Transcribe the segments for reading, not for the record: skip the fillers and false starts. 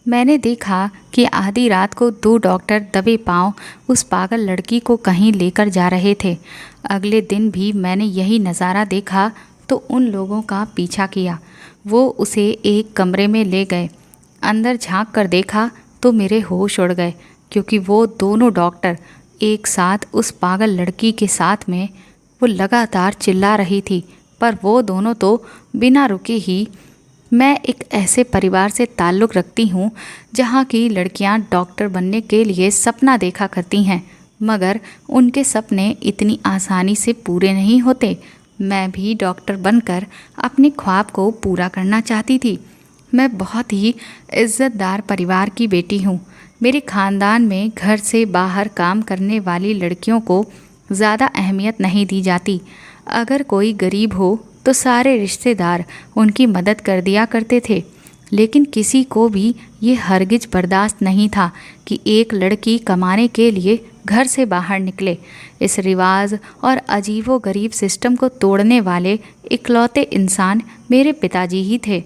मैंने देखा कि आधी रात को दो डॉक्टर दबे पांव उस पागल लड़की को कहीं लेकर जा रहे थे। अगले दिन भी मैंने यही नज़ारा देखा तो उन लोगों का पीछा किया। वो उसे एक कमरे में ले गए। अंदर झांक कर देखा तो मेरे होश उड़ गए, क्योंकि वो दोनों डॉक्टर एक साथ उस पागल लड़की के साथ में वो लगातार चिल्ला रही थी। पर वो दोनों तो बिना रुके ही। मैं एक ऐसे परिवार से ताल्लुक़ रखती हूँ जहाँ की लड़कियाँ डॉक्टर बनने के लिए सपना देखा करती हैं, मगर उनके सपने इतनी आसानी से पूरे नहीं होते। मैं भी डॉक्टर बनकर अपने ख्वाब को पूरा करना चाहती थी। मैं बहुत ही इज़्ज़तदार परिवार की बेटी हूँ। मेरे ख़ानदान में घर से बाहर काम करने वाली लड़कियों को ज़्यादा अहमियत नहीं दी जाती। अगर कोई गरीब हो तो सारे रिश्तेदार उनकी मदद कर दिया करते थे, लेकिन किसी को भी ये हरगिज बर्दाश्त नहीं था कि एक लड़की कमाने के लिए घर से बाहर निकले। इस रिवाज और अजीबो-गरीब सिस्टम को तोड़ने वाले इकलौते इंसान मेरे पिताजी ही थे।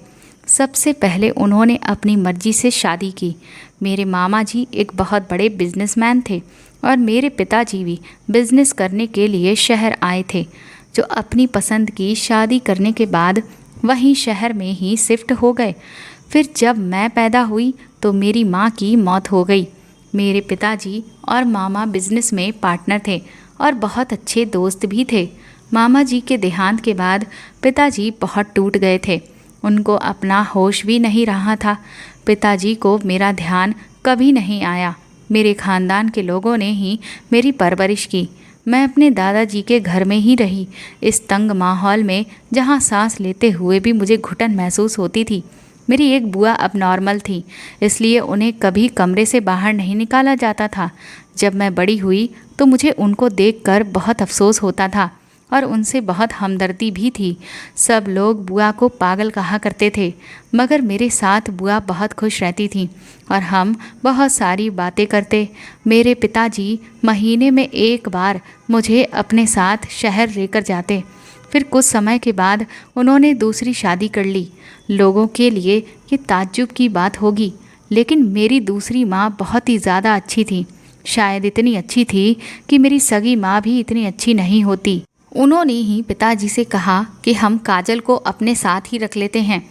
सबसे पहले उन्होंने अपनी मर्जी से शादी की। मेरे मामा जी एक बहुत बड़े बिजनेसमैन थे और मेरे पिताजी भी बिजनेस करने के लिए शहर आए थे, जो अपनी पसंद की शादी करने के बाद वहीं शहर में ही शिफ्ट हो गए। फिर जब मैं पैदा हुई तो मेरी माँ की मौत हो गई। मेरे पिताजी और मामा बिजनेस में पार्टनर थे और बहुत अच्छे दोस्त भी थे। मामा जी के देहांत के बाद पिताजी बहुत टूट गए थे। उनको अपना होश भी नहीं रहा था। पिताजी को मेरा ध्यान कभी नहीं आया। मेरे ख़ानदान के लोगों ने ही मेरी परवरिश की। मैं अपने दादाजी के घर में ही रही, इस तंग माहौल में जहाँ सांस लेते हुए भी मुझे घुटन महसूस होती थी। मेरी एक बुआ अब नॉर्मल थी, इसलिए उन्हें कभी कमरे से बाहर नहीं निकाला जाता था। जब मैं बड़ी हुई तो मुझे उनको देखकर बहुत अफसोस होता था और उनसे बहुत हमदर्दी भी थी। सब लोग बुआ को पागल कहा करते थे, मगर मेरे साथ बुआ बहुत खुश रहती थी और हम बहुत सारी बातें करते। मेरे पिताजी महीने में एक बार मुझे अपने साथ शहर लेकर जाते। फिर कुछ समय के बाद उन्होंने दूसरी शादी कर ली। लोगों के लिए ये ताज्जुब की बात होगी, लेकिन मेरी दूसरी माँ बहुत ही ज़्यादा अच्छी थी। शायद इतनी अच्छी थी कि मेरी सगी माँ भी इतनी अच्छी नहीं होती। उन्होंने ही पिताजी से कहा कि हम काजल को अपने साथ ही रख लेते हैं।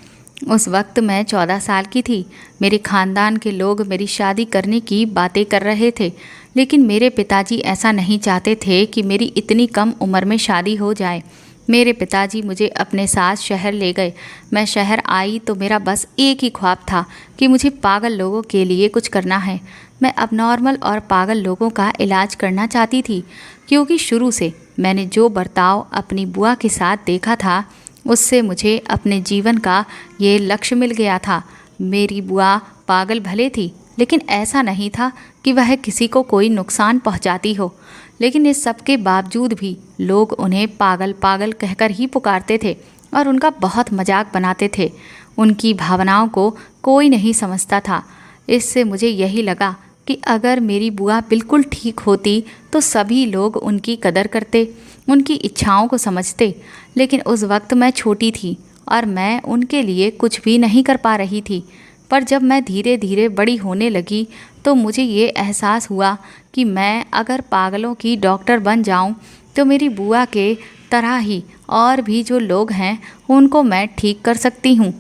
उस वक्त मैं 14 साल की थी। मेरे ख़ानदान के लोग मेरी शादी करने की बातें कर रहे थे, लेकिन मेरे पिताजी ऐसा नहीं चाहते थे कि मेरी इतनी कम उम्र में शादी हो जाए। मेरे पिताजी मुझे अपने साथ शहर ले गए। मैं शहर आई तो मेरा बस एक ही ख्वाब था कि मुझे पागल लोगों के लिए कुछ करना है। मैं अब नॉर्मल और पागल लोगों का इलाज करना चाहती थी, क्योंकि शुरू से मैंने जो बर्ताव अपनी बुआ के साथ देखा था, उससे मुझे अपने जीवन का ये लक्ष्य मिल गया था। मेरी बुआ पागल भले थी, लेकिन ऐसा नहीं था कि वह किसी को कोई नुकसान पहुंचाती हो। लेकिन इस सब के बावजूद भी लोग उन्हें पागल पागल कहकर ही पुकारते थे और उनका बहुत मजाक बनाते थे। उनकी भावनाओं को कोई नहीं समझता था। इससे मुझे यही लगा कि अगर मेरी बुआ बिल्कुल ठीक होती तो सभी लोग उनकी कदर करते, उनकी इच्छाओं को समझते। लेकिन उस वक्त मैं छोटी थी और मैं उनके लिए कुछ भी नहीं कर पा रही थी। पर जब मैं धीरे धीरे बड़ी होने लगी तो मुझे ये एहसास हुआ कि मैं अगर पागलों की डॉक्टर बन जाऊं तो मेरी बुआ के तरह ही और भी जो लोग हैं उनको मैं ठीक कर सकती हूँ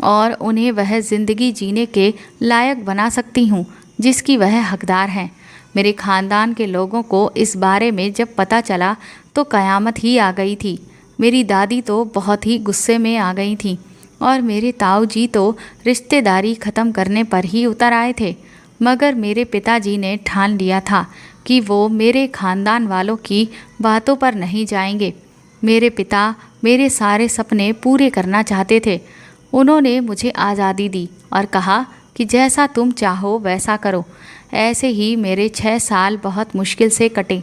और उन्हें वह ज़िंदगी जीने के लायक बना सकती हूँ जिसकी वह हकदार हैं। मेरे ख़ानदान के लोगों को इस बारे में जब पता चला तो क़यामत ही आ गई थी। मेरी दादी तो बहुत ही गुस्से में आ गई थी और मेरे ताऊ जी तो रिश्तेदारी ख़त्म करने पर ही उतर आए थे। मगर मेरे पिताजी ने ठान लिया था कि वो मेरे ख़ानदान वालों की बातों पर नहीं जाएंगे। मेरे पिता मेरे सारे सपने पूरे करना चाहते थे। उन्होंने मुझे आज़ादी दी और कहा कि जैसा तुम चाहो वैसा करो। ऐसे ही मेरे 6 साल बहुत मुश्किल से कटे।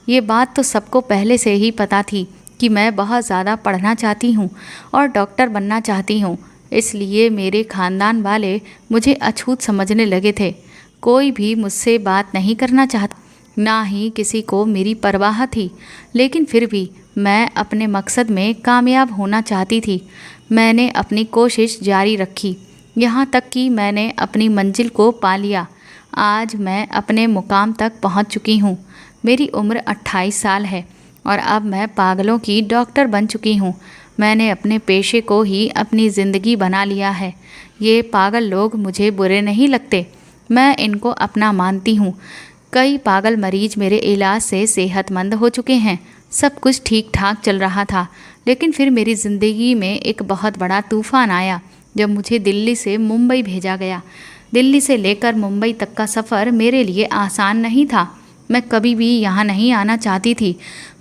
ये बात तो सबको पहले से ही पता थी कि मैं बहुत ज़्यादा पढ़ना चाहती हूँ और डॉक्टर बनना चाहती हूँ, इसलिए मेरे ख़ानदान वाले मुझे अछूत समझने लगे थे। कोई भी मुझसे बात नहीं करना चाहता, ना ही किसी को मेरी परवाह थी। लेकिन फिर भी मैं अपने मकसद में कामयाब होना चाहती थी। मैंने अपनी कोशिश जारी रखी। यहाँ तक कि मैंने अपनी मंजिल को पा लिया। आज मैं अपने मुकाम तक पहुँच चुकी हूँ। मेरी उम्र 28 साल है और अब मैं पागलों की डॉक्टर बन चुकी हूँ। मैंने अपने पेशे को ही अपनी ज़िंदगी बना लिया है। ये पागल लोग मुझे बुरे नहीं लगते, मैं इनको अपना मानती हूँ। कई पागल मरीज मेरे इलाज से सेहतमंद हो चुके हैं। सब कुछ ठीक ठाक चल रहा था, लेकिन फिर मेरी ज़िंदगी में एक बहुत बड़ा तूफ़ान आया जब मुझे दिल्ली से मुंबई भेजा गया। दिल्ली से लेकर मुंबई तक का सफ़र मेरे लिए आसान नहीं था। मैं कभी भी यहाँ नहीं आना चाहती थी,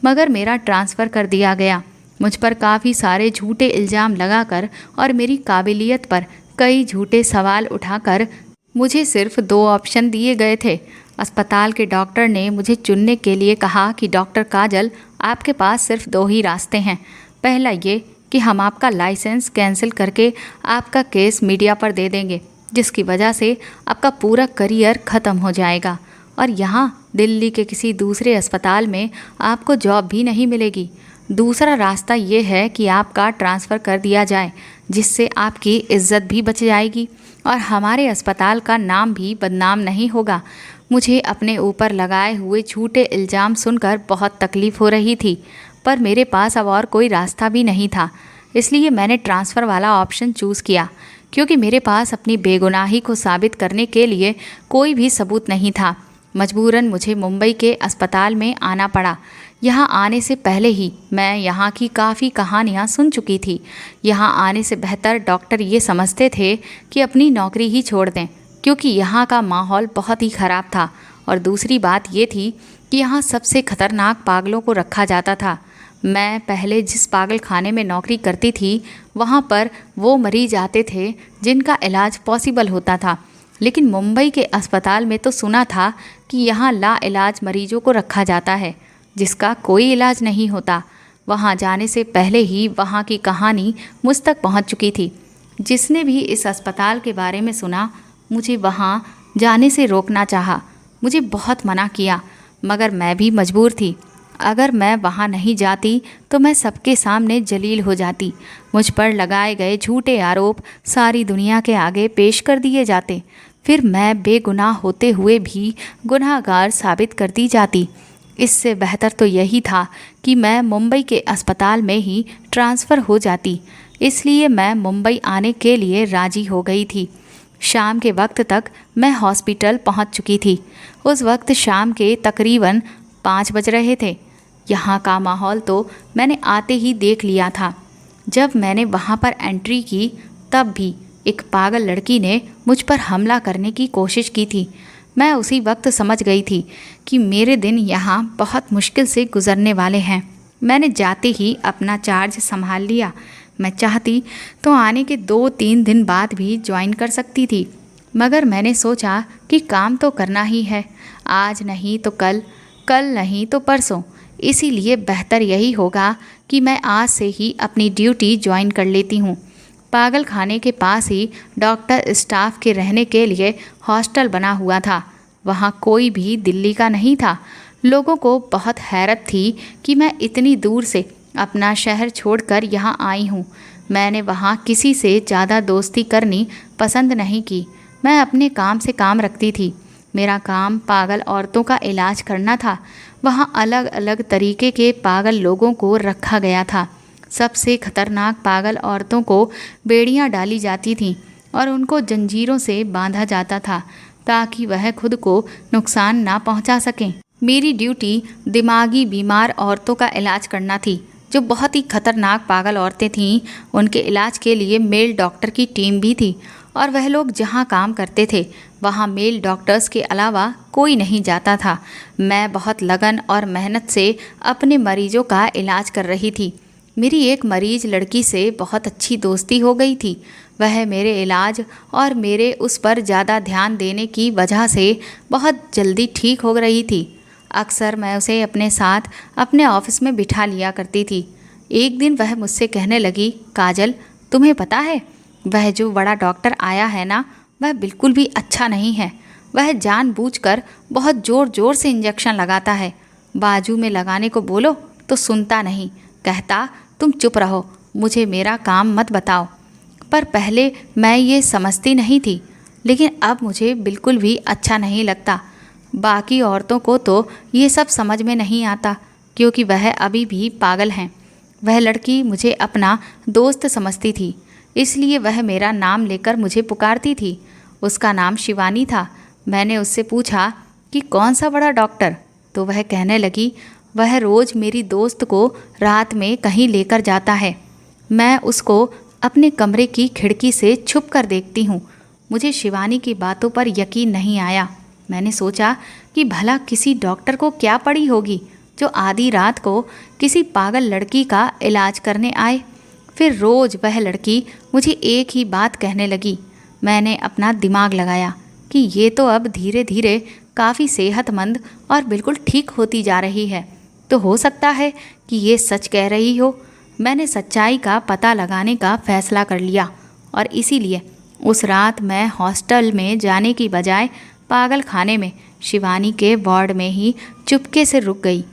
मगर मेरा ट्रांसफ़र कर दिया गया। मुझ पर काफ़ी सारे झूठे इल्ज़ाम लगाकर और मेरी काबिलियत पर कई झूठे सवाल उठाकर मुझे सिर्फ 2 ऑप्शन दिए गए थे। अस्पताल के डॉक्टर ने मुझे चुनने के लिए कहा कि डॉक्टर काजल, आपके पास सिर्फ 2 ही रास्ते हैं। पहला ये कि हम आपका लाइसेंस कैंसिल करके आपका केस मीडिया पर दे देंगे, जिसकी वजह से आपका पूरा करियर ख़त्म हो जाएगा और यहाँ दिल्ली के किसी दूसरे अस्पताल में आपको जॉब भी नहीं मिलेगी। दूसरा रास्ता ये है कि आपका ट्रांसफ़र कर दिया जाए, जिससे आपकी इज्जत भी बच जाएगी और हमारे अस्पताल का नाम भी बदनाम नहीं होगा। मुझे अपने ऊपर लगाए हुए झूठे इल्ज़ाम सुनकर बहुत तकलीफ़ हो रही थी, पर मेरे पास अब और कोई रास्ता भी नहीं था। इसलिए मैंने ट्रांसफ़र वाला ऑप्शन चूज़ किया, क्योंकि मेरे पास अपनी बेगुनाही को साबित करने के लिए कोई भी सबूत नहीं था। मजबूरन मुझे मुंबई के अस्पताल में आना पड़ा। यहाँ आने से पहले ही मैं यहाँ की काफ़ी कहानियाँ सुन चुकी थी। यहाँ आने से बेहतर डॉक्टर ये समझते थे कि अपनी नौकरी ही छोड़ दें, क्योंकि यहाँ का माहौल बहुत ही ख़राब था। और दूसरी बात ये थी कि यहाँ सबसे खतरनाक पागलों को रखा जाता था। मैं पहले जिस पागल खाने में नौकरी करती थी, वहाँ पर वो मरीज आते थे जिनका इलाज पॉसिबल होता था, लेकिन मुंबई के अस्पताल में तो सुना था कि यहाँ लाइलाज मरीजों को रखा जाता है, जिसका कोई इलाज नहीं होता। वहाँ जाने से पहले ही वहाँ की कहानी मुझ तक पहुँच चुकी थी। जिसने भी इस अस्पताल के बारे में सुना, मुझे वहाँ जाने से रोकना चाहा। मुझे बहुत मना किया, मगर मैं भी मजबूर थी। अगर मैं वहाँ नहीं जाती तो मैं सबके सामने जलील हो जाती। मुझ पर लगाए गए झूठे आरोप सारी दुनिया के आगे पेश कर दिए जाते। फिर मैं बेगुनाह होते हुए भी गुनहगार साबित कर दी जाती। इससे बेहतर तो यही था कि मैं मुंबई के अस्पताल में ही ट्रांसफ़र हो जाती। इसलिए मैं मुंबई आने के लिए राज़ी हो गई थी। शाम के वक्त तक मैं हॉस्पिटल पहुंच चुकी थी। उस वक्त शाम के तकरीबन 5 बज रहे थे। यहाँ का माहौल तो मैंने आते ही देख लिया था। जब मैंने वहाँ पर एंट्री की, तब भी एक पागल लड़की ने मुझ पर हमला करने की कोशिश की थी। मैं उसी वक्त समझ गई थी कि मेरे दिन यहाँ बहुत मुश्किल से गुजरने वाले हैं। मैंने जाते ही अपना चार्ज संभाल लिया। मैं चाहती तो आने के 2-3 दिन बाद भी ज्वाइन कर सकती थी, मगर मैंने सोचा कि काम तो करना ही है, आज नहीं तो कल, कल नहीं तो परसों। इसीलिए बेहतर यही होगा कि मैं आज से ही अपनी ड्यूटी ज्वाइन कर लेती हूँ। पागल खाने के पास ही डॉक्टर स्टाफ के रहने के लिए हॉस्टल बना हुआ था। वहाँ कोई भी दिल्ली का नहीं था। लोगों को बहुत हैरत थी कि मैं इतनी दूर से अपना शहर छोड़कर यहाँ आई हूँ। मैंने वहाँ किसी से ज़्यादा दोस्ती करनी पसंद नहीं की। मैं अपने काम से काम रखती थी। मेरा काम पागल औरतों का इलाज करना था। वहाँ अलग अलग तरीके के पागल लोगों को रखा गया था। सबसे खतरनाक पागल औरतों को बेड़ियाँ डाली जाती थीं और उनको जंजीरों से बांधा जाता था, ताकि वह खुद को नुकसान ना पहुँचा सकें। मेरी ड्यूटी दिमागी बीमार औरतों का इलाज करना थी। जो बहुत ही खतरनाक पागल औरतें थीं, उनके इलाज के लिए मेल डॉक्टर की टीम भी थी, और वह लोग जहाँ काम करते थे वहाँ मेल डॉक्टर्स के अलावा कोई नहीं जाता था। मैं बहुत लगन और मेहनत से अपने मरीजों का इलाज कर रही थी। मेरी एक मरीज लड़की से बहुत अच्छी दोस्ती हो गई थी। वह मेरे इलाज और मेरे उस पर ज़्यादा ध्यान देने की वजह से बहुत जल्दी ठीक हो रही थी। अक्सर मैं उसे अपने साथ अपने ऑफिस में बिठा लिया करती थी। एक दिन वह मुझसे कहने लगी, काजल, तुम्हें पता है वह जो बड़ा डॉक्टर आया है ना, वह बिल्कुल भी अच्छा नहीं है। वह जानबूझकर बहुत ज़ोर ज़ोर से इंजेक्शन लगाता है। बाजू में लगाने को बोलो तो सुनता नहीं, कहता तुम चुप रहो, मुझे मेरा काम मत बताओ। पर पहले मैं ये समझती नहीं थी, लेकिन अब मुझे बिल्कुल भी अच्छा नहीं लगता। बाकी औरतों को तो ये सब समझ में नहीं आता, क्योंकि वह अभी भी पागल हैं। वह लड़की मुझे अपना दोस्त समझती थी, इसलिए वह मेरा नाम लेकर मुझे पुकारती थी। उसका नाम शिवानी था। मैंने उससे पूछा कि कौन सा बड़ा डॉक्टर, तो वह कहने लगी, वह रोज़ मेरी दोस्त को रात में कहीं लेकर जाता है। मैं उसको अपने कमरे की खिड़की से छुप कर देखती हूँ। मुझे शिवानी की बातों पर यकीन नहीं आया। मैंने सोचा कि भला किसी डॉक्टर को क्या पड़ी होगी जो आधी रात को किसी पागल लड़की का इलाज करने आए। फिर रोज़ वह लड़की मुझे एक ही बात कहने लगी। मैंने अपना दिमाग लगाया कि ये तो अब धीरे धीरे काफ़ी सेहतमंद और बिल्कुल ठीक होती जा रही है, तो हो सकता है कि ये सच कह रही हो। मैंने सच्चाई का पता लगाने का फैसला कर लिया और इसीलिए उस रात मैं हॉस्टल में जाने की बजाय पागल खाने में शिवानी के वार्ड में ही चुपके से रुक गई।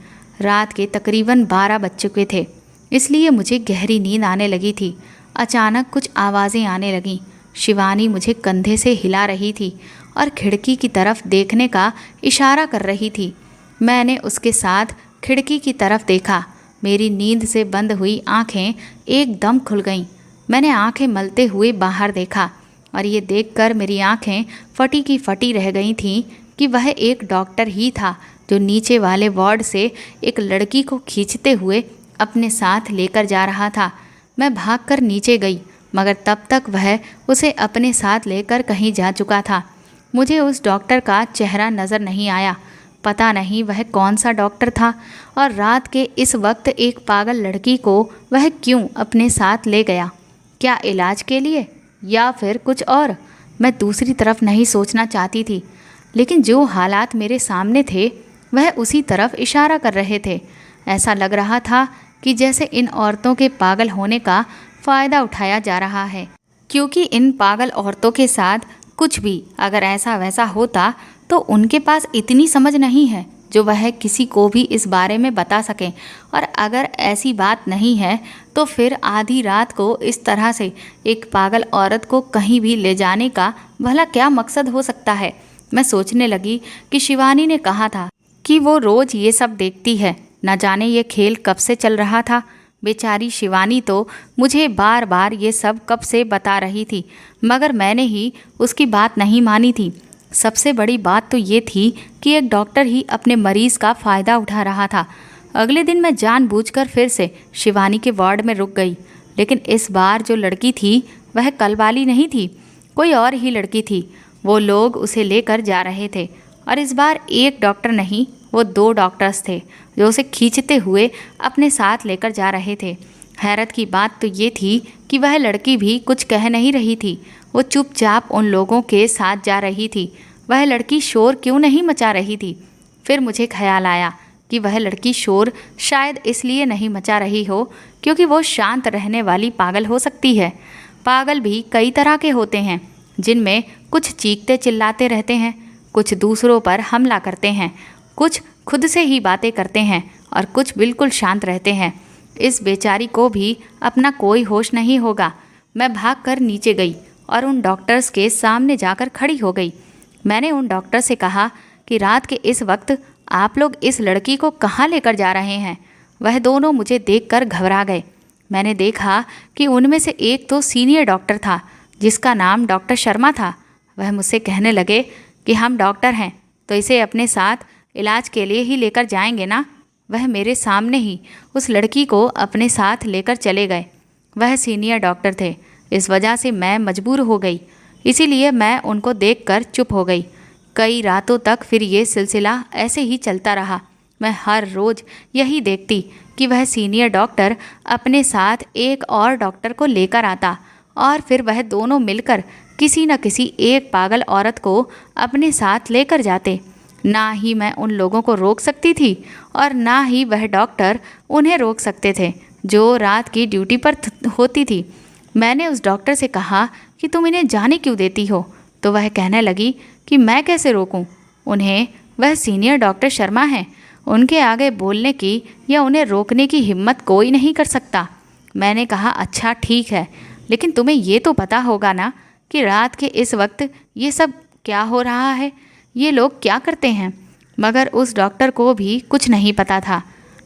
रात के तकरीबन 12 बज चुके थे, इसलिए मुझे गहरी नींद आने लगी थी। अचानक कुछ आवाज़ें आने लगीं। शिवानी मुझे कंधे से हिला रही थी और खिड़की की तरफ देखने का इशारा कर रही थी। मैंने उसके साथ खिड़की की तरफ देखा। मेरी नींद से बंद हुई आंखें एकदम खुल गईं। मैंने आंखें मलते हुए बाहर देखा और ये देखकर मेरी आंखें फटी की फटी रह गई थीं कि वह एक डॉक्टर ही था जो नीचे वाले वार्ड से एक लड़की को खींचते हुए अपने साथ लेकर जा रहा था। मैं भागकर नीचे गई, मगर तब तक वह उसे अपने साथ लेकर कहीं जा चुका था। मुझे उस डॉक्टर का चेहरा नज़र नहीं आया। पता नहीं वह कौन सा डॉक्टर था और रात के इस वक्त एक पागल लड़की को वह क्यों अपने साथ ले गया। क्या इलाज के लिए या फिर कुछ और? मैं दूसरी तरफ नहीं सोचना चाहती थी, लेकिन जो हालात मेरे सामने थे वह उसी तरफ इशारा कर रहे थे। ऐसा लग रहा था कि जैसे इन औरतों के पागल होने का फ़ायदा उठाया जा रहा है, क्योंकि इन पागल औरतों के साथ कुछ भी अगर ऐसा वैसा होता तो उनके पास इतनी समझ नहीं है जो वह किसी को भी इस बारे में बता सकें। और अगर ऐसी बात नहीं है तो फिर आधी रात को इस तरह से एक पागल औरत को कहीं भी ले जाने का भला क्या मकसद हो सकता है। मैं सोचने लगी कि शिवानी ने कहा था कि वो रोज़ ये सब देखती है। न जाने ये खेल कब से चल रहा था। बेचारी शिवानी तो मुझे बार बार ये सब कब से बता रही थी, मगर मैंने ही उसकी बात नहीं मानी थी। सबसे बड़ी बात तो ये थी कि एक डॉक्टर ही अपने मरीज़ का फ़ायदा उठा रहा था। अगले दिन मैं जानबूझकर फिर से शिवानी के वार्ड में रुक गई, लेकिन इस बार जो लड़की थी वह कल वाली नहीं थी, कोई और ही लड़की थी। वो लोग उसे लेकर जा रहे थे और इस बार एक डॉक्टर नहीं, वो 2 डॉक्टर्स थे जो उसे खींचते हुए अपने साथ लेकर जा रहे थे। हैरत की बात तो ये थी कि वह लड़की भी कुछ कह नहीं रही थी। वो चुपचाप उन लोगों के साथ जा रही थी। वह लड़की शोर क्यों नहीं मचा रही थी? फिर मुझे ख्याल आया कि वह लड़की शोर शायद इसलिए नहीं मचा रही हो क्योंकि वो शांत रहने वाली पागल हो सकती है। पागल भी कई तरह के होते हैं, जिनमें कुछ चीखते चिल्लाते रहते हैं, कुछ दूसरों पर हमला करते हैं, कुछ खुद से ही बातें करते हैं और कुछ बिल्कुल शांत रहते हैं। इस बेचारी को भी अपना कोई होश नहीं होगा। मैं भागकर नीचे गई और उन डॉक्टर्स के सामने जाकर खड़ी हो गई। मैंने उन डॉक्टर से कहा कि रात के इस वक्त आप लोग इस लड़की को कहाँ लेकर जा रहे हैं? वह दोनों मुझे देखकर घबरा गए। मैंने देखा कि उनमें से एक तो सीनियर डॉक्टर था जिसका नाम डॉक्टर शर्मा था। वह मुझसे कहने लगे कि हम डॉक्टर हैं तो इसे अपने साथ इलाज के लिए ही लेकर जाएंगे ना। वह मेरे सामने ही उस लड़की को अपने साथ लेकर चले गए। वह सीनियर डॉक्टर थे, इस वजह से मैं मजबूर हो गई, इसीलिए मैं उनको देखकर चुप हो गई। कई रातों तक फिर ये सिलसिला ऐसे ही चलता रहा। मैं हर रोज़ यही देखती कि वह सीनियर डॉक्टर अपने साथ एक और डॉक्टर को लेकर आता और फिर वह दोनों मिलकर किसी न किसी एक पागल औरत को अपने साथ लेकर जाते। ना ही मैं उन लोगों को रोक सकती थी और ना ही वह डॉक्टर उन्हें रोक सकते थे जो रात की ड्यूटी पर होती थी। मैंने उस डॉक्टर से कहा कि तुम इन्हें जाने क्यों देती हो? तो वह कहने लगी कि मैं कैसे रोकूं उन्हें, वह सीनियर डॉक्टर शर्मा हैं, उनके आगे बोलने की या उन्हें रोकने की हिम्मत कोई नहीं कर सकता। मैंने कहा अच्छा ठीक है, लेकिन तुम्हें ये तो पता होगा ना कि रात के इस वक्त ये सब क्या हो रहा है, ये लोग क्या करते हैं। मगर उस डॉक्टर को भी कुछ नहीं पता था,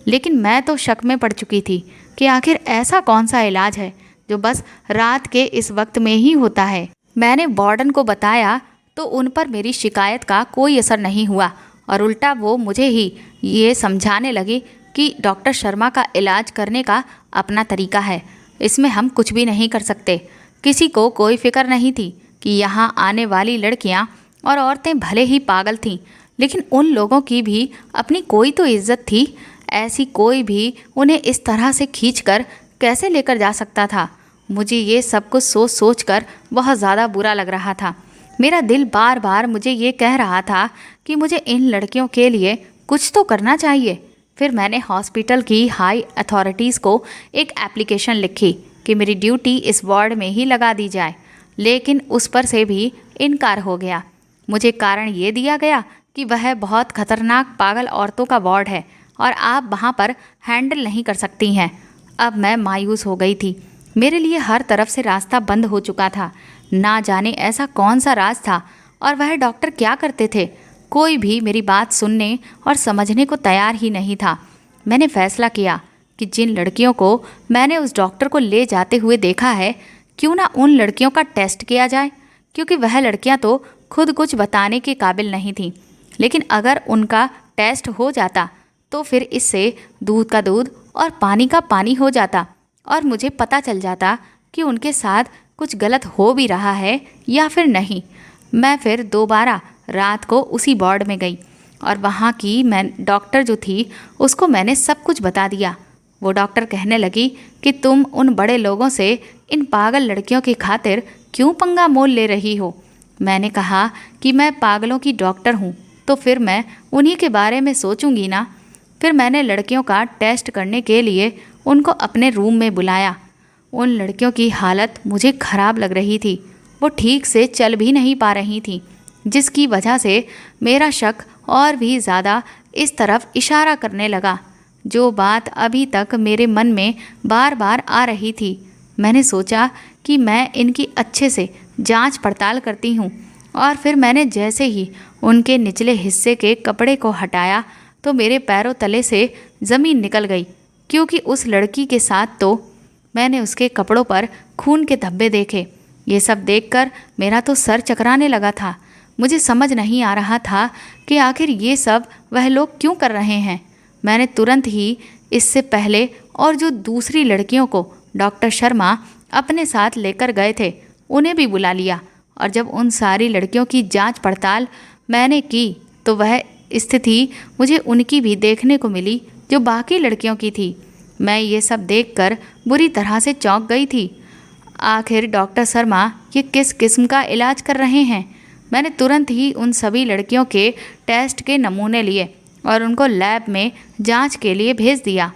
लेकिन मैं तो शक में पड़ चुकी थी कि आखिर ऐसा कौन सा इलाज है जो बस रात के इस वक्त में ही होता है। मैंने वार्डन को बताया तो उन पर मेरी शिकायत का कोई असर नहीं हुआ और उल्टा वो मुझे ही ये समझाने लगे कि डॉक्टर शर्मा का इलाज करने का अपना तरीका है, इसमें हम कुछ भी नहीं कर सकते। किसी को कोई फिक्र नहीं थी कि यहाँ आने वाली लड़कियाँ और औरतें भले ही पागल थीं, लेकिन उन लोगों की भी अपनी कोई तो इज्जत थी। ऐसी कोई भी उन्हें इस तरह से खींचकर कैसे लेकर जा सकता था। मुझे ये सब कुछ सोच सोच कर बहुत ज़्यादा बुरा लग रहा था। मेरा दिल बार बार मुझे ये कह रहा था कि मुझे इन लड़कियों के लिए कुछ तो करना चाहिए। फिर मैंने हॉस्पिटल की हाई अथॉरिटीज़ को एक एप्लीकेशन लिखी कि मेरी ड्यूटी इस वार्ड में ही लगा दी जाए, लेकिन उस पर से भी इनकार हो गया। मुझे कारण ये दिया गया कि वह बहुत खतरनाक पागल औरतों का वार्ड है और आप वहाँ पर हैंडल नहीं कर सकती हैं। अब मैं मायूस हो गई थी। मेरे लिए हर तरफ से रास्ता बंद हो चुका था। ना जाने ऐसा कौन सा राज था और वह डॉक्टर क्या करते थे। कोई भी मेरी बात सुनने और समझने को तैयार ही नहीं था। मैंने फैसला किया कि जिन लड़कियों को मैंने उस डॉक्टर को ले जाते हुए देखा है, क्यों ना उन लड़कियों का टेस्ट किया जाए, क्योंकि वह लड़कियां तो खुद कुछ बताने के काबिल नहीं थीं। लेकिन अगर उनका टेस्ट हो जाता तो फिर इससे दूध का दूध और पानी का पानी हो जाता और मुझे पता चल जाता कि उनके साथ कुछ गलत हो भी रहा है या फिर नहीं। मैं फिर दोबारा रात को उसी वार्ड में गई और वहाँ की डॉक्टर जो थी उसको मैंने सब कुछ बता दिया। वो डॉक्टर कहने लगी कि तुम उन बड़े लोगों से इन पागल लड़कियों की खातिर क्यों पंगा मोल ले रही हो। मैंने कहा कि मैं पागलों की डॉक्टर हूँ तो फिर मैं उन्हीं के बारे में सोचूंगी ना। फिर मैंने लड़कियों का टेस्ट करने के लिए उनको अपने रूम में बुलाया। उन लड़कियों की हालत मुझे ख़राब लग रही थी। वो ठीक से चल भी नहीं पा रही थी, जिसकी वजह से मेरा शक और भी ज़्यादा इस तरफ इशारा करने लगा, जो बात अभी तक मेरे मन में बार बार आ रही थी। मैंने सोचा कि मैं इनकी अच्छे से जांच पड़ताल करती हूँ और फिर मैंने जैसे ही उनके निचले हिस्से के कपड़े को हटाया तो मेरे पैरों तले से ज़मीन निकल गई, क्योंकि उस लड़की के साथ तो मैंने उसके कपड़ों पर खून के धब्बे देखे। ये सब देखकर मेरा तो सर चकराने लगा था। मुझे समझ नहीं आ रहा था कि आखिर ये सब वह लोग क्यों कर रहे हैं। मैंने तुरंत ही इससे पहले और जो दूसरी लड़कियों को डॉक्टर शर्मा अपने साथ लेकर गए थे उन्हें भी बुला लिया और जब उन सारी लड़कियों की जांच पड़ताल मैंने की तो वह स्थिति मुझे उनकी भी देखने को मिली जो बाकी लड़कियों की थी। मैं ये सब देखकर बुरी तरह से चौंक गई थी। आखिर डॉक्टर शर्मा ये किस किस्म का इलाज कर रहे हैं। मैंने तुरंत ही उन सभी लड़कियों के टेस्ट के नमूने लिए और उनको लैब में जांच के लिए भेज दिया।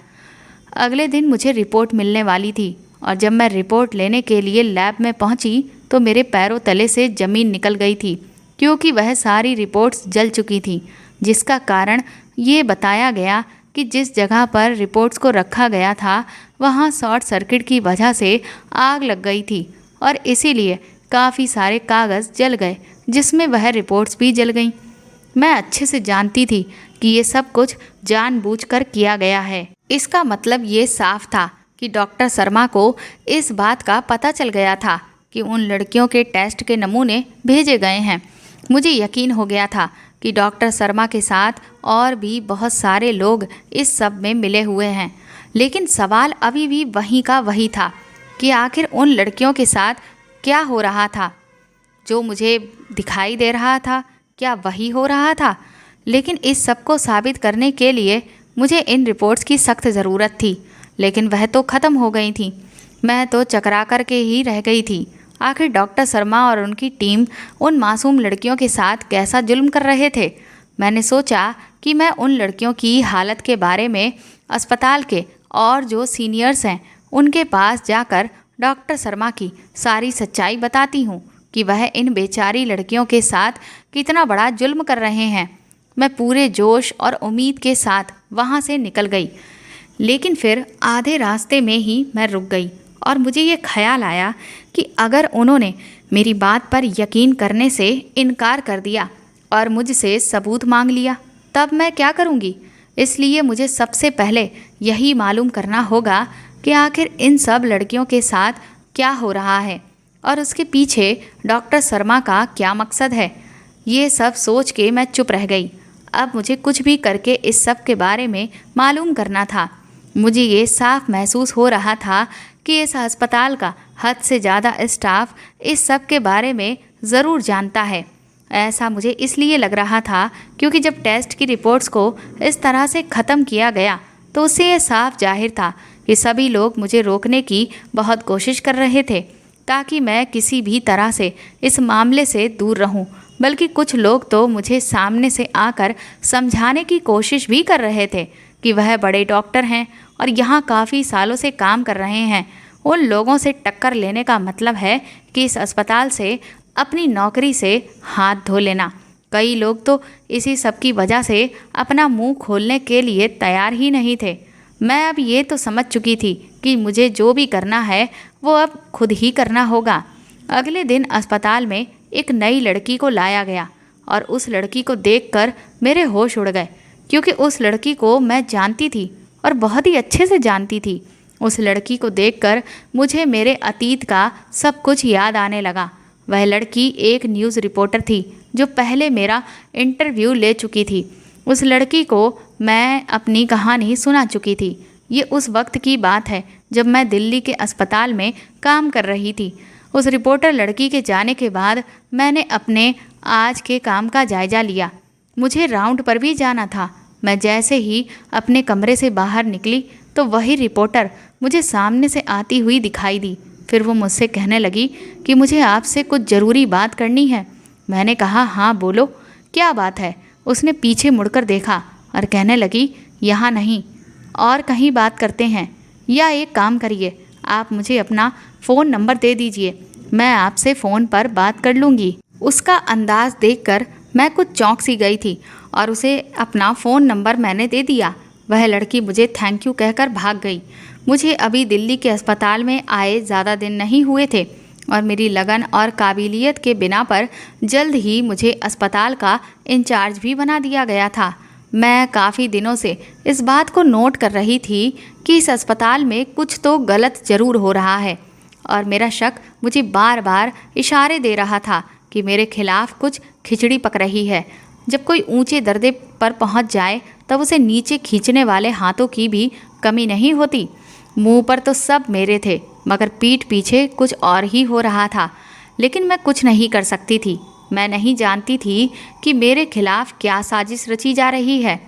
अगले दिन मुझे रिपोर्ट मिलने वाली थी और जब मैं रिपोर्ट लेने के लिए लैब में पहुंची तो मेरे पैरों तले से ज़मीन निकल गई थी, क्योंकि वह सारी रिपोर्ट्स जल चुकी थी, जिसका कारण ये बताया गया कि जिस जगह पर रिपोर्ट्स को रखा गया था वहाँ शॉर्ट सर्किट की वजह से आग लग गई थी और इसीलिए काफ़ी सारे कागज़ जल गए, जिसमें वह रिपोर्ट्स भी जल गईं। मैं अच्छे से जानती थी कि ये सब कुछ जानबूझकर किया गया है। इसका मतलब ये साफ था कि डॉक्टर शर्मा को इस बात का पता चल गया था कि उन लड़कियों के टेस्ट के नमूने भेजे गए हैं। मुझे यकीन हो गया था कि डॉक्टर शर्मा के साथ और भी बहुत सारे लोग इस सब में मिले हुए हैं, लेकिन सवाल अभी भी वहीं का वही था कि आखिर उन लड़कियों के साथ क्या हो रहा था। जो मुझे दिखाई दे रहा था क्या वही हो रहा था? लेकिन इस सब को साबित करने के लिए मुझे इन रिपोर्ट्स की सख्त ज़रूरत थी, लेकिन वह तो ख़त्म हो गई थी। मैं तो चकरा कर के ही रह गई थी। आखिर डॉक्टर शर्मा और उनकी टीम उन मासूम लड़कियों के साथ कैसा जुल्म कर रहे थे। मैंने सोचा कि मैं उन लड़कियों की हालत के बारे में अस्पताल के और जो सीनियर्स हैं उनके पास जाकर डॉक्टर शर्मा की सारी सच्चाई बताती हूँ कि वह इन बेचारी लड़कियों के साथ कितना बड़ा जुल्म कर रहे हैं। मैं पूरे जोश और उम्मीद के साथ वहाँ से निकल गई, लेकिन फिर आधे रास्ते में ही मैं रुक गई और मुझे ये ख्याल आया कि अगर उन्होंने मेरी बात पर यकीन करने से इनकार कर दिया और मुझसे सबूत मांग लिया, तब मैं क्या करूँगी। इसलिए मुझे सबसे पहले यही मालूम करना होगा कि आखिर इन सब लड़कियों के साथ क्या हो रहा है और उसके पीछे डॉक्टर शर्मा का क्या मकसद है। ये सब सोच के मैं चुप रह गई। अब मुझे कुछ भी करके इस सब के बारे में मालूम करना था। मुझे ये साफ महसूस हो रहा था कि इस अस्पताल का हद से ज़्यादा स्टाफ इस सब के बारे में ज़रूर जानता है। ऐसा मुझे इसलिए लग रहा था क्योंकि जब टेस्ट की रिपोर्ट्स को इस तरह से ख़त्म किया गया तो उससे ये साफ जाहिर था कि सभी लोग मुझे रोकने की बहुत कोशिश कर रहे थे ताकि मैं किसी भी तरह से इस मामले से दूर रहूं। बल्कि कुछ लोग तो मुझे सामने से आकर समझाने की कोशिश भी कर रहे थे कि वह बड़े डॉक्टर हैं और यहाँ काफ़ी सालों से काम कर रहे हैं। उन लोगों से टक्कर लेने का मतलब है कि इस अस्पताल से अपनी नौकरी से हाथ धो लेना। कई लोग तो इसी सब की वजह से अपना मुंह खोलने के लिए तैयार ही नहीं थे। मैं अब ये तो समझ चुकी थी कि मुझे जो भी करना है वो अब खुद ही करना होगा। अगले दिन अस्पताल में एक नई लड़की को लाया गया और उस लड़की को देखकर मेरे होश उड़ गए क्योंकि उस लड़की को मैं जानती थी और बहुत ही अच्छे से जानती थी। उस लड़की को देखकर मुझे मेरे अतीत का सब कुछ याद आने लगा। वह लड़की एक न्यूज़ रिपोर्टर थी जो पहले मेरा इंटरव्यू ले चुकी थी। उस लड़की को मैं अपनी कहानी सुना चुकी थी। ये उस वक्त की बात है जब मैं दिल्ली के अस्पताल में काम कर रही थी। उस रिपोर्टर लड़की के जाने के बाद मैंने अपने आज के काम का जायज़ा लिया। मुझे राउंड पर भी जाना था। मैं जैसे ही अपने कमरे से बाहर निकली तो वही रिपोर्टर मुझे सामने से आती हुई दिखाई दी। फिर वो मुझसे कहने लगी कि मुझे आपसे कुछ ज़रूरी बात करनी है। मैंने कहा, हाँ बोलो, क्या बात है। उसने पीछे मुड़कर देखा और कहने लगी, यहाँ नहीं और कहीं बात करते हैं, या एक काम करिए, आप मुझे अपना फ़ोन नंबर दे दीजिए, मैं आपसे फ़ोन पर बात कर लूँगी। उसका अंदाज़ देखकर मैं कुछ चौंक सी गई थी और उसे अपना फ़ोन नंबर मैंने दे दिया। वह लड़की मुझे थैंक यू कहकर भाग गई। मुझे अभी दिल्ली के अस्पताल में आए ज़्यादा दिन नहीं हुए थे और मेरी लगन और काबिलियत के बिना पर जल्द ही मुझे अस्पताल का इंचार्ज भी बना दिया गया था। मैं काफ़ी दिनों से इस बात को नोट कर रही थी कि इस अस्पताल में कुछ तो गलत ज़रूर हो रहा है और मेरा शक मुझे बार बार इशारे दे रहा था कि मेरे खिलाफ कुछ खिचड़ी पक रही है। जब कोई ऊंचे दर्जे पर पहुंच जाए तब उसे नीचे खींचने वाले हाथों की भी कमी नहीं होती। मुंह पर तो सब मेरे थे मगर पीठ पीछे कुछ और ही हो रहा था। लेकिन मैं कुछ नहीं कर सकती थी। मैं नहीं जानती थी कि मेरे खिलाफ क्या साजिश रची जा रही है।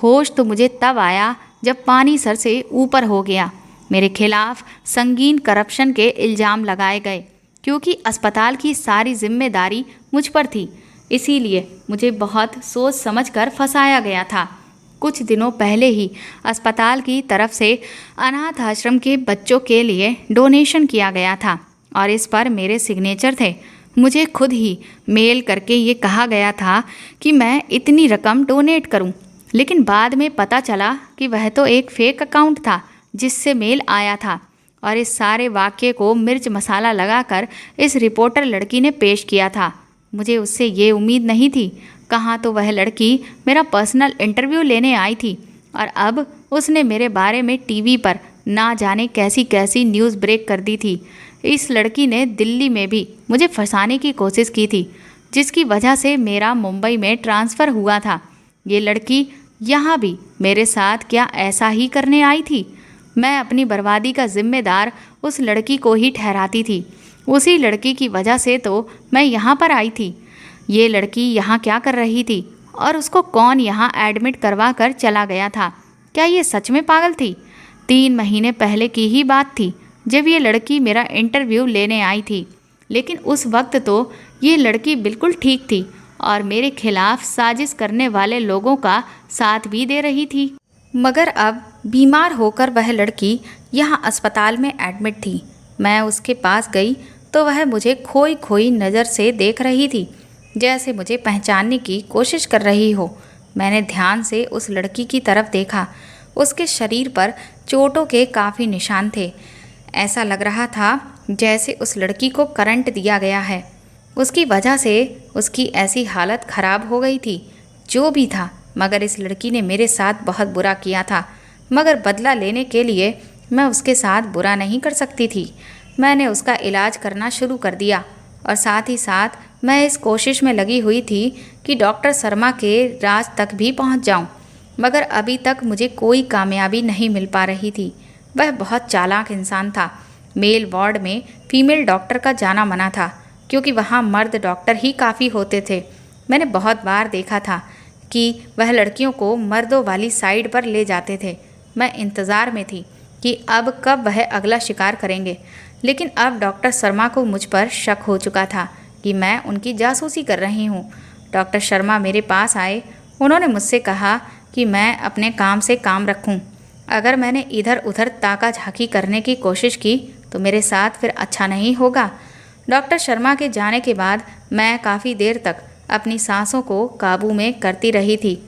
होश तो मुझे तब आया जब पानी सर से ऊपर हो गया। मेरे खिलाफ संगीन करप्शन के इल्ज़ाम लगाए गए क्योंकि अस्पताल की सारी जिम्मेदारी मुझ पर थी। इसीलिए मुझे बहुत सोच समझकर फंसाया गया था। कुछ दिनों पहले ही अस्पताल की तरफ से अनाथ आश्रम के बच्चों के लिए डोनेशन किया गया था और इस पर मेरे सिग्नेचर थे। मुझे खुद ही मेल करके ये कहा गया था कि मैं इतनी रकम डोनेट करूं, लेकिन बाद में पता चला कि वह तो एक फेक अकाउंट था जिससे मेल आया था और इस सारे वाक्य को मिर्च मसाला लगाकर इस रिपोर्टर लड़की ने पेश किया था। मुझे उससे ये उम्मीद नहीं थी। कहाँ तो वह लड़की मेरा पर्सनल इंटरव्यू लेने आई थी और अब उसने मेरे बारे में टीवी पर ना जाने कैसी कैसी न्यूज़ ब्रेक कर दी थी। इस लड़की ने दिल्ली में भी मुझे फंसाने की कोशिश की थी जिसकी वजह से मेरा मुंबई में ट्रांसफ़र हुआ था। ये लड़की यहाँ भी मेरे साथ क्या ऐसा ही करने आई थी? मैं अपनी बर्बादी का जिम्मेदार उस लड़की को ही ठहराती थी। उसी लड़की की वजह से तो मैं यहाँ पर आई थी। ये लड़की यहाँ क्या कर रही थी और उसको कौन यहाँ एडमिट करवा कर चला गया था? क्या ये सच में पागल थी? 3 महीने पहले की ही बात थी जब ये लड़की मेरा इंटरव्यू लेने आई थी। लेकिन उस वक्त तो ये लड़की बिल्कुल ठीक थी और मेरे खिलाफ साजिश करने वाले लोगों का साथ भी दे रही थी। मगर अब बीमार होकर वह लड़की यहाँ अस्पताल में एडमिट थी। मैं उसके पास गई तो वह मुझे खोई खोई नज़र से देख रही थी, जैसे मुझे पहचानने की कोशिश कर रही हो। मैंने ध्यान से उस लड़की की तरफ देखा। उसके शरीर पर चोटों के काफ़ी निशान थे। ऐसा लग रहा था जैसे उस लड़की को करंट दिया गया है। उसकी वजह से उसकी ऐसी हालत खराब हो गई थी। जो भी था, मगर इस लड़की ने मेरे साथ बहुत बुरा किया था, मगर बदला लेने के लिए मैं उसके साथ बुरा नहीं कर सकती थी। मैंने उसका इलाज करना शुरू कर दिया और साथ ही साथ मैं इस कोशिश में लगी हुई थी कि डॉक्टर शर्मा के राज तक भी पहुंच जाऊं, मगर अभी तक मुझे कोई कामयाबी नहीं मिल पा रही थी। वह बहुत चालाक इंसान था। मेल वार्ड में फीमेल डॉक्टर का जाना मना था, क्योंकि वहाँ मर्द डॉक्टर ही काफ़ी होते थे। मैंने बहुत बार देखा था कि वह लड़कियों को मर्दों वाली साइड पर ले जाते थे। मैं इंतज़ार में थी कि अब कब वह अगला शिकार करेंगे, लेकिन अब डॉक्टर शर्मा को मुझ पर शक हो चुका था कि मैं उनकी जासूसी कर रही हूँ। डॉक्टर शर्मा मेरे पास आए। उन्होंने मुझसे कहा कि मैं अपने काम से काम रखूं। अगर मैंने इधर उधर ताका झाकी करने की कोशिश की तो मेरे साथ फिर अच्छा नहीं होगा। डॉक्टर शर्मा के जाने के बाद मैं काफ़ी देर तक अपनी सांसों को काबू में करती रही थी,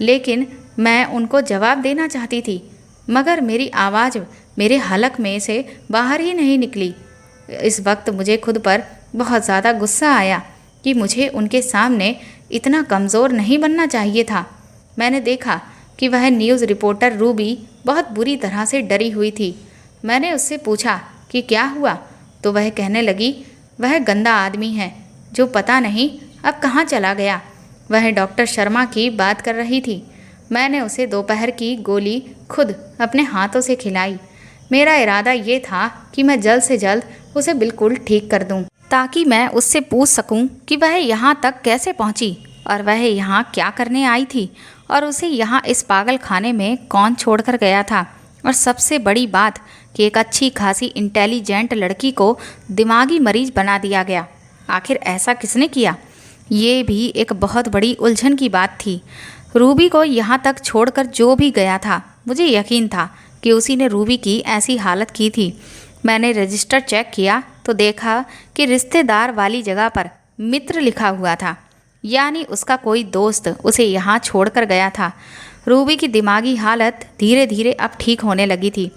लेकिन मैं उनको जवाब देना चाहती थी, मगर मेरी आवाज़ मेरे हलक में से बाहर ही नहीं निकली। इस वक्त मुझे खुद पर बहुत ज़्यादा गुस्सा आया कि मुझे उनके सामने इतना कमज़ोर नहीं बनना चाहिए था। मैंने देखा कि वह न्यूज़ रिपोर्टर रूबी बहुत बुरी तरह से डरी हुई थी। मैंने उससे पूछा कि क्या हुआ, तो वह कहने लगी, वह गंदा आदमी है जो पता नहीं अब कहाँ चला गया। वह डॉक्टर शर्मा की बात कर रही थी। मैंने उसे दोपहर की गोली खुद अपने हाथों से खिलाई। मेरा इरादा ये था कि मैं जल्द से जल्द उसे बिल्कुल ठीक कर दूं, ताकि मैं उससे पूछ सकूं कि वह यहाँ तक कैसे पहुँची और वह यहाँ क्या करने आई थी और उसे यहाँ इस पागल खाने में कौन छोड़कर गया था। और सबसे बड़ी बात कि एक अच्छी खासी इंटेलिजेंट लड़की को दिमागी मरीज बना दिया गया। आखिर ऐसा किसने किया? ये भी एक बहुत बड़ी उलझन की बात थी। रूबी को यहाँ तक छोड़कर जो भी गया था, मुझे यकीन था कि उसी ने रूबी की ऐसी हालत की थी। मैंने रजिस्टर चेक किया तो देखा कि रिश्तेदार वाली जगह पर मित्र लिखा हुआ था, यानी उसका कोई दोस्त उसे यहाँ छोड़कर गया था। रूबी की दिमागी हालत धीरे धीरे अब ठीक होने लगी थी।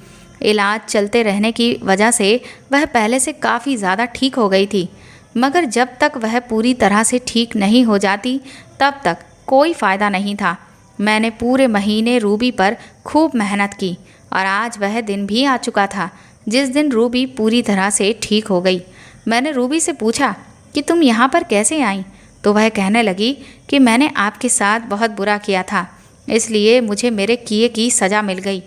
इलाज चलते रहने की वजह से वह पहले से काफ़ी ज़्यादा ठीक हो गई थी, मगर जब तक वह पूरी तरह से ठीक नहीं हो जाती तब तक कोई फ़ायदा नहीं था। मैंने पूरे महीने रूबी पर खूब मेहनत की और आज वह दिन भी आ चुका था जिस दिन रूबी पूरी तरह से ठीक हो गई। मैंने रूबी से पूछा कि तुम यहाँ पर कैसे आई, तो वह कहने लगी कि मैंने आपके साथ बहुत बुरा किया था, इसलिए मुझे मेरे किए की सज़ा मिल गई।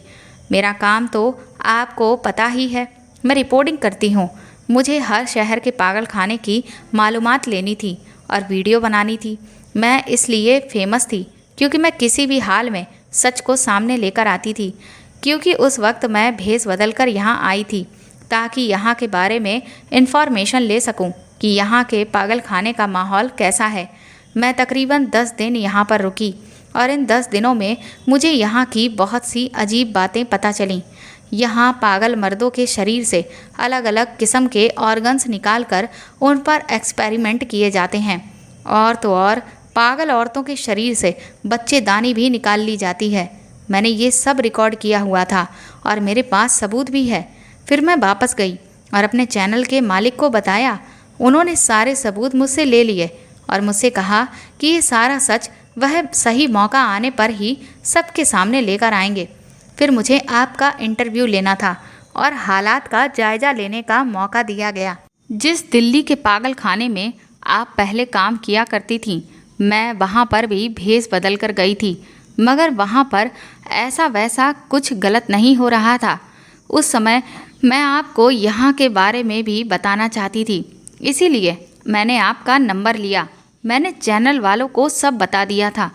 मेरा काम तो आपको पता ही है, मैं रिपोर्टिंग करती हूँ। मुझे हर शहर के पागल खाने की मालूमात लेनी थी और वीडियो बनानी थी। मैं इसलिए फेमस थी क्योंकि मैं किसी भी हाल में सच को सामने लेकर आती थी, क्योंकि उस वक्त मैं भेस बदल कर यहाँ आई थी ताकि यहाँ के बारे में इन्फॉर्मेशन ले सकूँ कि यहाँ के पागल खाने का माहौल कैसा है। मैं तकरीबन 10 दिन यहाँ पर रुकी और इन 10 दिनों में मुझे यहाँ की बहुत सी अजीब बातें पता चलीं। यहाँ पागल मर्दों के शरीर से अलग अलग किस्म के ऑर्गन्स निकालकर उन पर एक्सपेरिमेंट किए जाते हैं, और तो और पागल औरतों के शरीर से बच्चेदानी भी निकाल ली जाती है। मैंने ये सब रिकॉर्ड किया हुआ था और मेरे पास सबूत भी है। फिर मैं वापस गई और अपने चैनल के मालिक को बताया। उन्होंने सारे सबूत मुझसे ले लिए और मुझसे कहा कि ये सारा सच वह सही मौका आने पर ही सबके सामने लेकर आएंगे। फिर मुझे आपका इंटरव्यू लेना था और हालात का जायज़ा लेने का मौका दिया गया। जिस दिल्ली के पागल खाने में आप पहले काम किया करती थीं, मैं वहाँ पर भी भेस बदल कर गई थी, मगर वहाँ पर ऐसा वैसा कुछ गलत नहीं हो रहा था। उस समय मैं आपको यहाँ के बारे में भी बताना चाहती थी, इसीलिए मैंने आपका नंबर लिया। मैंने चैनल वालों को सब बता दिया था,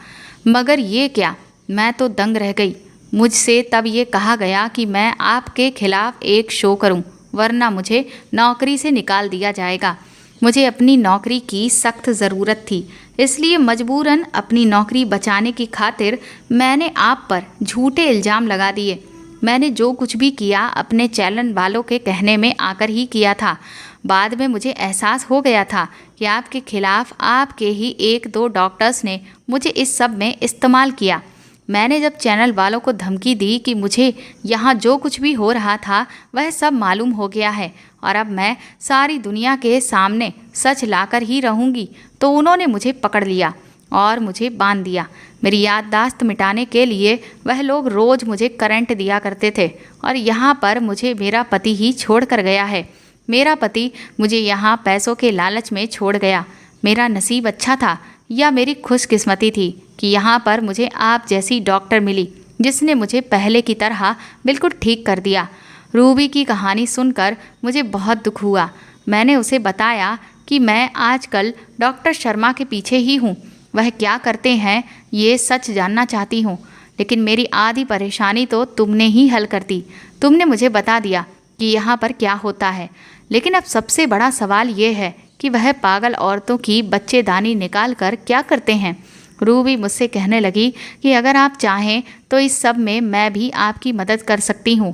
मगर ये क्या, मैं तो दंग रह गई। मुझसे तब ये कहा गया कि मैं आपके खिलाफ एक शो करूं, वरना मुझे नौकरी से निकाल दिया जाएगा। मुझे अपनी नौकरी की सख्त ज़रूरत थी, इसलिए मजबूरन अपनी नौकरी बचाने की खातिर मैंने आप पर झूठे इल्ज़ाम लगा दिए। मैंने जो कुछ भी किया अपने चैनल वालों के कहने में आकर ही किया था। बाद में मुझे एहसास हो गया था कि आपके खिलाफ आपके ही 1-2 डॉक्टर्स ने मुझे इस सब में इस्तेमाल किया। मैंने जब चैनल वालों को धमकी दी कि मुझे यहाँ जो कुछ भी हो रहा था वह सब मालूम हो गया है और अब मैं सारी दुनिया के सामने सच लाकर ही रहूँगी, तो उन्होंने मुझे पकड़ लिया और मुझे बांध दिया। मेरी याददाश्त मिटाने के लिए वह लोग रोज़ मुझे करंट दिया करते थे और यहाँ पर मुझे मेरा पति ही छोड़ कर गया है। मेरा पति मुझे यहाँ पैसों के लालच में छोड़ गया। मेरा नसीब अच्छा था या मेरी खुशकिस्मती थी कि यहाँ पर मुझे आप जैसी डॉक्टर मिली जिसने मुझे पहले की तरह बिल्कुल ठीक कर दिया। रूबी की कहानी सुनकर मुझे बहुत दुख हुआ। मैंने उसे बताया कि मैं आजकल डॉक्टर शर्मा के पीछे ही हूँ। वह क्या करते हैं ये सच जानना चाहती हूँ, लेकिन मेरी आधी परेशानी तो तुमने ही हल कर दी। तुमने मुझे बता दिया कि यहाँ पर क्या होता है, लेकिन अब सबसे बड़ा सवाल ये है कि वह पागल औरतों की बच्चेदानी निकाल कर क्या करते हैं। रूबी मुझसे कहने लगी कि अगर आप चाहें तो इस सब में मैं भी आपकी मदद कर सकती हूँ।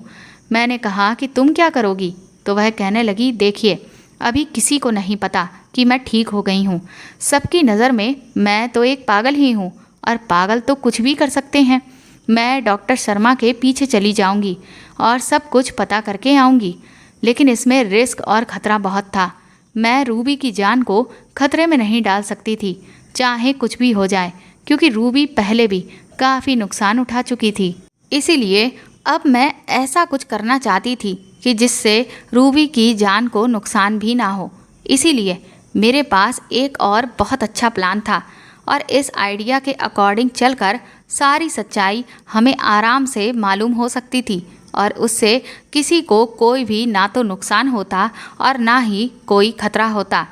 मैंने कहा कि तुम क्या करोगी? तो वह कहने लगी, देखिए अभी किसी को नहीं पता कि मैं ठीक हो गई हूँ। सबकी नज़र में मैं तो एक पागल ही हूँ और पागल तो कुछ भी कर सकते हैं। मैं डॉक्टर शर्मा के पीछे चली जाऊँगी और सब कुछ पता करके आऊँगी, लेकिन इसमें रिस्क और ख़तरा बहुत था। मैं रूबी की जान को खतरे में नहीं डाल सकती थी, चाहे कुछ भी हो जाए, क्योंकि रूबी पहले भी काफ़ी नुकसान उठा चुकी थी। इसीलिए अब मैं ऐसा कुछ करना चाहती थी कि जिससे रूबी की जान को नुकसान भी ना हो। इसीलिए मेरे पास एक और बहुत अच्छा प्लान था और इस आइडिया के अकॉर्डिंग चलकर सारी सच्चाई हमें आराम से मालूम हो सकती थी और उससे किसी को कोई भी ना तो नुकसान होता और ना ही कोई खतरा होता।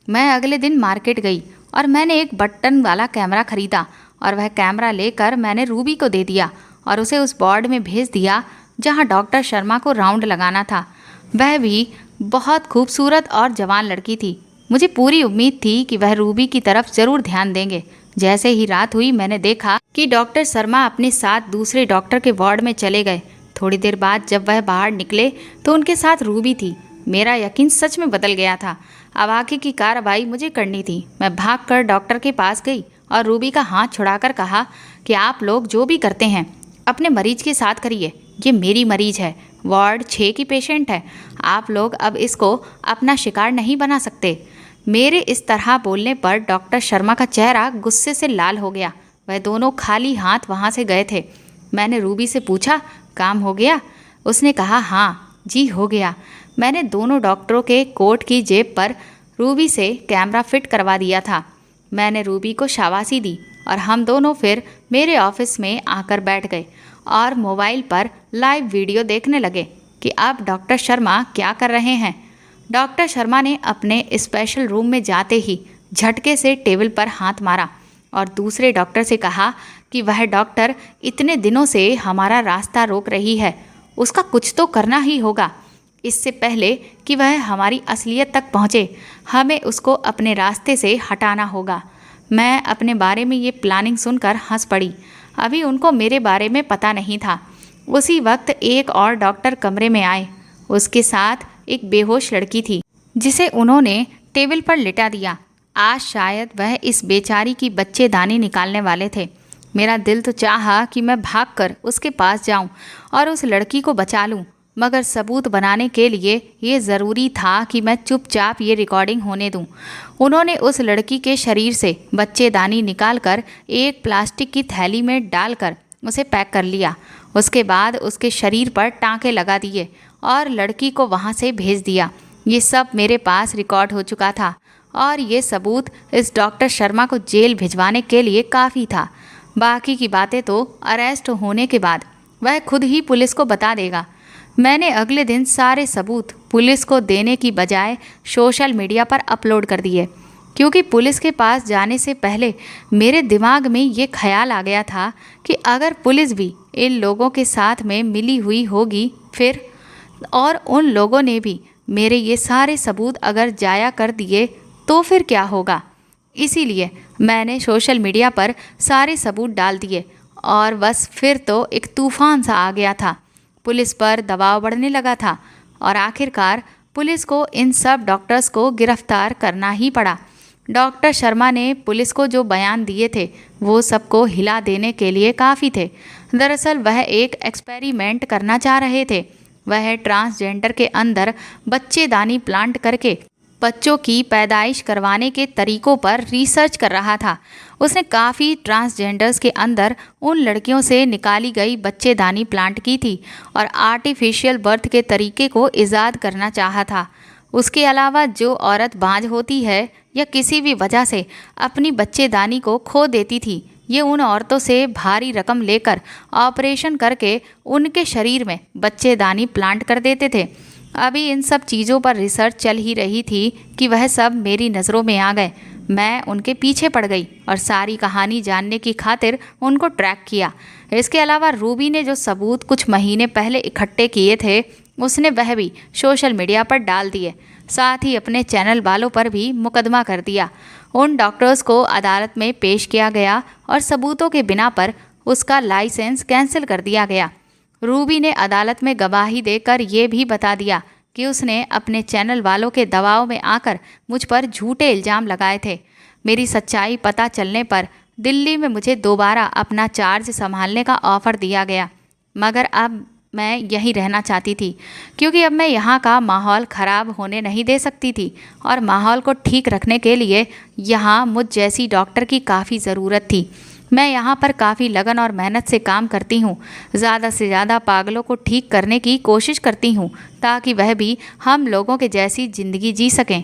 मैं अगले दिन मार्केट गई और मैंने एक बटन वाला कैमरा खरीदा और वह कैमरा लेकर मैंने रूबी को दे दिया और उसे उस वार्ड में भेज दिया जहां डॉक्टर शर्मा को राउंड लगाना था। वह भी बहुत खूबसूरत और जवान लड़की थी। मुझे पूरी उम्मीद थी कि वह रूबी की तरफ ज़रूर ध्यान देंगे। जैसे ही रात हुई मैंने देखा कि डॉक्टर शर्मा अपने साथ दूसरे डॉक्टर के वार्ड में चले गए। थोड़ी देर बाद जब वह बाहर निकले तो उनके साथ रूबी थी। मेरा यकीन सच में बदल गया था। अब आगे की कार्रवाई मुझे करनी थी। मैं भागकर डॉक्टर के पास गई और रूबी का हाथ छुड़ाकर कहा कि आप लोग जो भी करते हैं अपने मरीज के साथ करिए। ये मेरी मरीज है, वार्ड 6 की पेशेंट है। आप लोग अब इसको अपना शिकार नहीं बना सकते। मेरे इस तरह बोलने पर डॉक्टर शर्मा का चेहरा गुस्से से लाल हो गया। वह दोनों खाली हाथ वहाँ से गए थे। मैंने रूबी से पूछा, काम हो गया? उसने कहा, हाँ जी हो गया। मैंने दोनों डॉक्टरों के कोट की जेब पर रूबी से कैमरा फिट करवा दिया था। मैंने रूबी को शाबाशी दी और हम दोनों फिर मेरे ऑफिस में आकर बैठ गए और मोबाइल पर लाइव वीडियो देखने लगे कि अब डॉक्टर शर्मा क्या कर रहे हैं। डॉक्टर शर्मा ने अपने स्पेशल रूम में जाते ही झटके से टेबल पर हाथ मारा और दूसरे डॉक्टर से कहा कि वह डॉक्टर इतने दिनों से हमारा रास्ता रोक रही है, उसका कुछ तो करना ही होगा। इससे पहले कि वह हमारी असलियत तक पहुँचे, हमें उसको अपने रास्ते से हटाना होगा। मैं अपने बारे में ये प्लानिंग सुनकर हंस पड़ी। अभी उनको मेरे बारे में पता नहीं था। उसी वक्त एक और डॉक्टर कमरे में आए। उसके साथ एक बेहोश लड़की थी जिसे उन्होंने टेबल पर लिटा दिया। आज शायद वह इस बेचारी की बच्चेदानी निकालने वाले थे। मेरा दिल तो चाहा कि मैं भागकर उसके पास जाऊं और उस लड़की को बचा लूं, मगर सबूत बनाने के लिए ये ज़रूरी था कि मैं चुपचाप ये रिकॉर्डिंग होने दूं। उन्होंने उस लड़की के शरीर से बच्चेदानी निकालकर एक प्लास्टिक की थैली में डालकर उसे पैक कर लिया। उसके बाद उसके शरीर पर टाँके लगा दिए और लड़की को वहाँ से भेज दिया। ये सब मेरे पास रिकॉर्ड हो चुका था और ये सबूत इस डॉक्टर शर्मा को जेल भिजवाने के लिए काफ़ी था। बाकी की बातें तो अरेस्ट होने के बाद वह खुद ही पुलिस को बता देगा। मैंने अगले दिन सारे सबूत पुलिस को देने की बजाय सोशल मीडिया पर अपलोड कर दिए, क्योंकि पुलिस के पास जाने से पहले मेरे दिमाग में ये ख्याल आ गया था कि अगर पुलिस भी इन लोगों के साथ में मिली हुई होगी फिर, और उन लोगों ने भी मेरे ये सारे सबूत अगर जाया कर दिए तो फिर क्या होगा। इसीलिए मैंने सोशल मीडिया पर सारे सबूत डाल दिए और बस फिर तो एक तूफान सा आ गया था। पुलिस पर दबाव बढ़ने लगा था और आखिरकार पुलिस को इन सब डॉक्टर्स को गिरफ्तार करना ही पड़ा। डॉक्टर शर्मा ने पुलिस को जो बयान दिए थे वो सबको हिला देने के लिए काफ़ी थे। दरअसल वह एक एक्सपेरिमेंट करना चाह रहे थे। वह ट्रांसजेंडर के अंदर बच्चेदानी प्लांट करके बच्चों की पैदाइश करवाने के तरीकों पर रिसर्च कर रहा था। उसने काफ़ी ट्रांसजेंडर्स के अंदर उन लड़कियों से निकाली गई बच्चेदानी प्लांट की थी और आर्टिफिशियल बर्थ के तरीके को ईजाद करना चाहा था। उसके अलावा जो औरत बांझ होती है या किसी भी वजह से अपनी बच्चेदानी को खो देती थी, ये उन औरतों से भारी रकम लेकर ऑपरेशन करके उनके शरीर में बच्चेदानी प्लांट कर देते थे। अभी इन सब चीज़ों पर रिसर्च चल ही रही थी कि वह सब मेरी नज़रों में आ गए। मैं उनके पीछे पड़ गई और सारी कहानी जानने की खातिर उनको ट्रैक किया। इसके अलावा रूबी ने जो सबूत कुछ महीने पहले इकट्ठे किए थे उसने वह भी सोशल मीडिया पर डाल दिए। साथ ही अपने चैनल वालों पर भी मुकदमा कर दिया। उन डॉक्टर्स को अदालत में पेश किया गया और सबूतों के बिना पर उसका लाइसेंस कैंसिल कर दिया गया। रूबी ने अदालत में गवाही देकर ये भी बता दिया कि उसने अपने चैनल वालों के दबाव में आकर मुझ पर झूठे इल्ज़ाम लगाए थे। मेरी सच्चाई पता चलने पर दिल्ली में मुझे दोबारा अपना चार्ज संभालने का ऑफ़र दिया गया, मगर अब मैं यहीं रहना चाहती थी क्योंकि अब मैं यहाँ का माहौल ख़राब होने नहीं दे सकती थी और माहौल को ठीक रखने के लिए यहाँ मुझ जैसी डॉक्टर की काफ़ी ज़रूरत थी। मैं यहाँ पर काफ़ी लगन और मेहनत से काम करती हूँ। ज़्यादा से ज़्यादा पागलों को ठीक करने की कोशिश करती हूँ ताकि वह भी हम लोगों के जैसी ज़िंदगी जी सकें।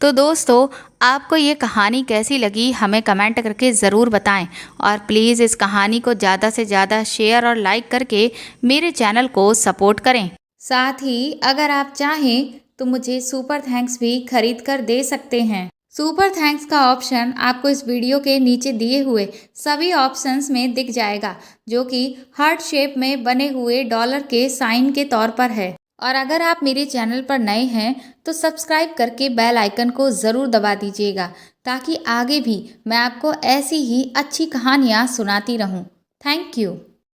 तो दोस्तों, आपको ये कहानी कैसी लगी हमें कमेंट करके ज़रूर बताएं और प्लीज़ इस कहानी को ज़्यादा से ज़्यादा शेयर और लाइक करके मेरे चैनल को सपोर्ट करें। साथ ही अगर आप चाहें तो मुझे सुपर थैंक्स भी खरीद कर दे सकते हैं। सुपर थैंक्स का ऑप्शन आपको इस वीडियो के नीचे दिए हुए सभी ऑप्शंस में दिख जाएगा, जो कि हार्ट शेप में बने हुए डॉलर के साइन के तौर पर है। और अगर आप मेरे चैनल पर नए हैं तो सब्सक्राइब करके बेल आइकन को ज़रूर दबा दीजिएगा ताकि आगे भी मैं आपको ऐसी ही अच्छी कहानियाँ सुनाती रहूँ। Thank you.